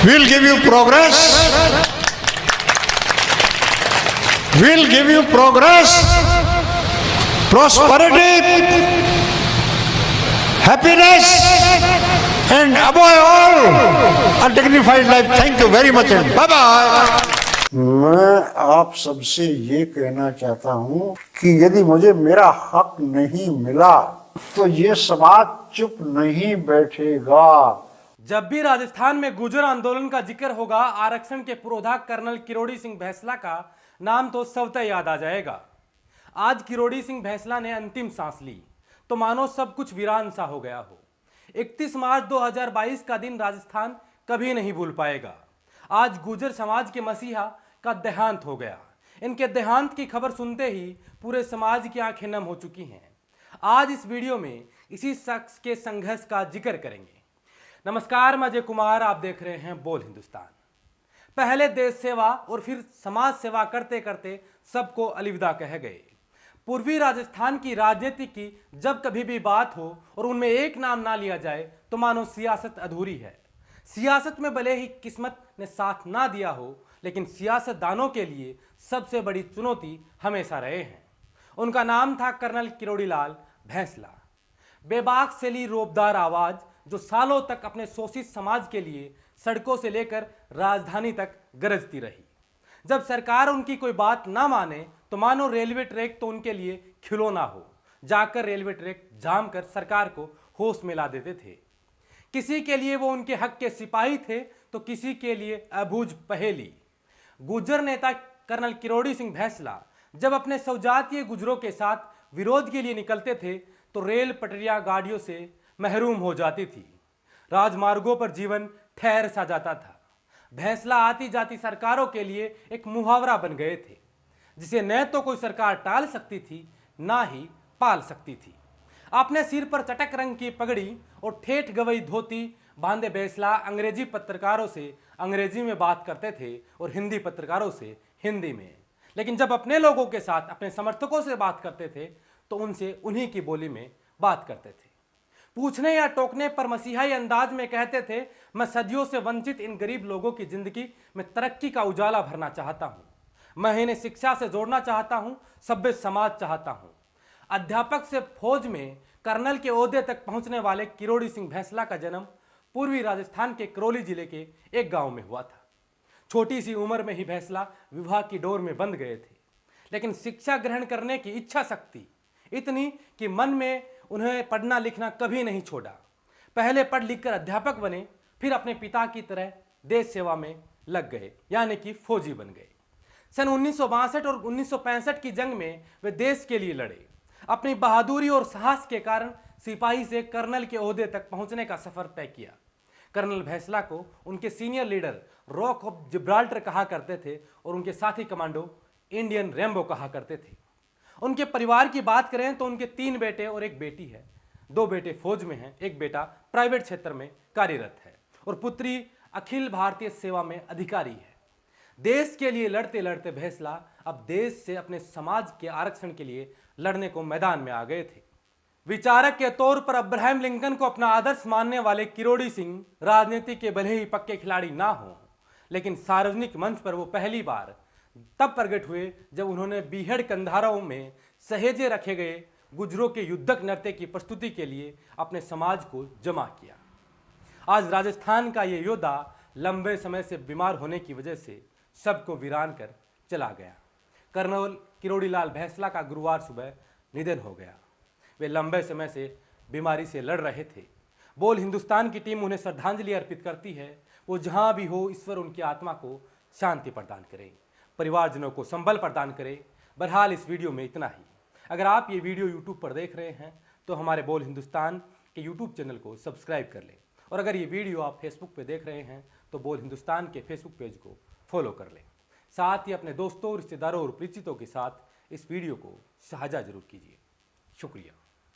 will give you progress, will give you progress, prosperity, happiness, and above all, a dignified life. Thank you very much and bye bye. मैं आप सबसे ये कहना चाहता हूँ कि यदि मुझे मेरा हक नहीं मिला तो ये समाज चुप नहीं बैठेगा। जब भी राजस्थान में गुर्जर आंदोलन का जिक्र होगा, आरक्षण के पुरोधा कर्नल किरोड़ी सिंह बैंसला का नाम तो स्वतः याद आ जाएगा। आज किरोड़ी सिंह बैंसला ने अंतिम सांस ली तो मानो सब कुछ वीरान सा हो गया हो। 31 मार्च 2022 का दिन राजस्थान कभी नहीं भूल पाएगा। आज गुर्जर समाज के मसीहा का देहांत हो गया। इनके देहांत की खबर सुनते ही पूरे समाज की आंखें नम हो चुकी हैं। आज इस वीडियो में इसी शख्स के संघर्ष का जिक्र करेंगे। नमस्कार, मैं अजय कुमार, आप देख रहे हैं बोल हिंदुस्तान। पहले देश सेवा और फिर समाज सेवा करते करते सबको अलविदा कह गए। पूर्वी राजस्थान की राजनीति की जब कभी भी बात हो और उनमें एक नाम ना लिया जाए तो मानो सियासत अधूरी है। सियासत में भले ही किस्मत ने साथ ना दिया हो, लेकिन सियासतदानों के लिए सबसे बड़ी चुनौती हमेशा रहे हैं। उनका नाम था कर्नल किरोड़ी लाल बैंसला। बेबाक से ली रोबदार आवाज जो सालों तक अपने शोषित समाज के लिए सड़कों से लेकर राजधानी तक गरजती रही। जब सरकार उनकी कोई बात ना माने तो मानो रेलवे ट्रैक तो उनके लिए खिलौना हो। जाकर रेलवे ट्रैक जाम कर सरकार को होश में ला देते थे। किसी के लिए वो उनके हक के सिपाही थे तो किसी के लिए अबूझ पहेली। गुर्जर नेता कर्नल किरोड़ी सिंह बैंसला जब अपने सौजातीय गुर्जरों के साथ विरोध के लिए निकलते थे तो रेल पटरियां गाड़ियों से महरूम हो जाती थी। राजमार्गों पर जीवन ठहर सा जाता था। बैंसला आती जाती सरकारों के लिए एक मुहावरा बन गए थे, जिसे न तो कोई सरकार टाल सकती थी ना ही पाल सकती थी। अपने सिर पर चटक रंग की पगड़ी और ठेठ गवई धोती बांधे बैंसला अंग्रेजी पत्रकारों से अंग्रेजी में बात करते थे और हिंदी पत्रकारों से हिंदी में। लेकिन जब अपने लोगों के साथ अपने समर्थकों से बात करते थे तो उनसे उन्हीं की बोली में बात करते थे। पूछने या टोकने पर मसीहाई अंदाज में कहते थे, मैं सदियों से वंचित इन गरीब लोगों की जिंदगी में तरक्की का उजाला भरना चाहता हूँ। मैं इन्हें शिक्षा से जोड़ना चाहता हूँ, सभ्य समाज चाहता हूँ। अध्यापक से फौज में कर्नल के ओहदे तक पहुंचने वाले किरोड़ी सिंह बैंसला का जन्म पूर्वी राजस्थान के करौली जिले के एक गांव में हुआ था। छोटी सी उम्र में ही बैंसला विवाह की डोर में बंध गए थे, लेकिन शिक्षा ग्रहण करने की इच्छा शक्ति इतनी कि मन में उन्हें पढ़ना लिखना कभी नहीं छोड़ा। पहले पढ़ लिख कर अध्यापक बने, फिर अपने पिता की तरह देश सेवा में लग गए, यानी कि फौजी बन गए। सन 1962 और 1965 की जंग में वे देश के लिए लड़े। अपनी बहादुरी और साहस के कारण सिपाही से कर्नल के ओहदे तक पहुंचने का सफर तय किया। कर्नल बैंसला को उनके senior leader rock of Gibraltar कहा करते थे और उनके साथी कमांडो इंडियन रैम्बो कहा करते थे। उनके परिवार की बात करें तो उनके 3 बेटे और एक बेटी है। 2 बेटे फौज में हैं, एक बेटा प्राइवेट क्षेत्र में कार्यरत है और पुत्री अखिल भारतीय सेवा में अधिकारी है। देश के लिए लड़ते लड़ते बैंसला अब देश से अपने समाज के आरक्षण के लिए लड़ने को मैदान में आ गए थे। विचारक के तौर पर अब्राहम लिंकन को अपना आदर्श मानने वाले किरोड़ी सिंह राजनीति के भले ही पक्के खिलाड़ी ना हो, लेकिन सार्वजनिक मंच पर वो पहली बार तब प्रकट हुए जब उन्होंने बीहड़ कंधारों में सहेजे रखे गए गुर्जरों के युद्धक नृत्य की प्रस्तुति के लिए अपने समाज को जमा किया। आज राजस्थान का ये योद्धा लंबे समय से बीमार होने की वजह से सबको वीरान कर चला गया। कर्नल किरोड़ी लाल बैंसला का गुरुवार सुबह निधन हो गया। वे लंबे समय से बीमारी से लड़ रहे थे। बोल हिंदुस्तान की टीम उन्हें श्रद्धांजलि अर्पित करती है। वो जहां भी हो, ईश्वर उनकी आत्मा को शांति प्रदान करे, परिवारजनों को संबल प्रदान करे। बहरहाल इस वीडियो में इतना ही। अगर आप ये वीडियो यूट्यूब पर देख रहे हैं तो हमारे बोल हिंदुस्तान के यूट्यूब चैनल को सब्सक्राइब कर लें, और अगर ये वीडियो आप फेसबुक पे देख रहे हैं तो बोल हिंदुस्तान के फेसबुक पेज को फॉलो कर लें। साथ ही अपने दोस्तों, रिश्तेदारों और परिचितों के साथ इस वीडियो को साझा जरूर कीजिए। शुक्रिया।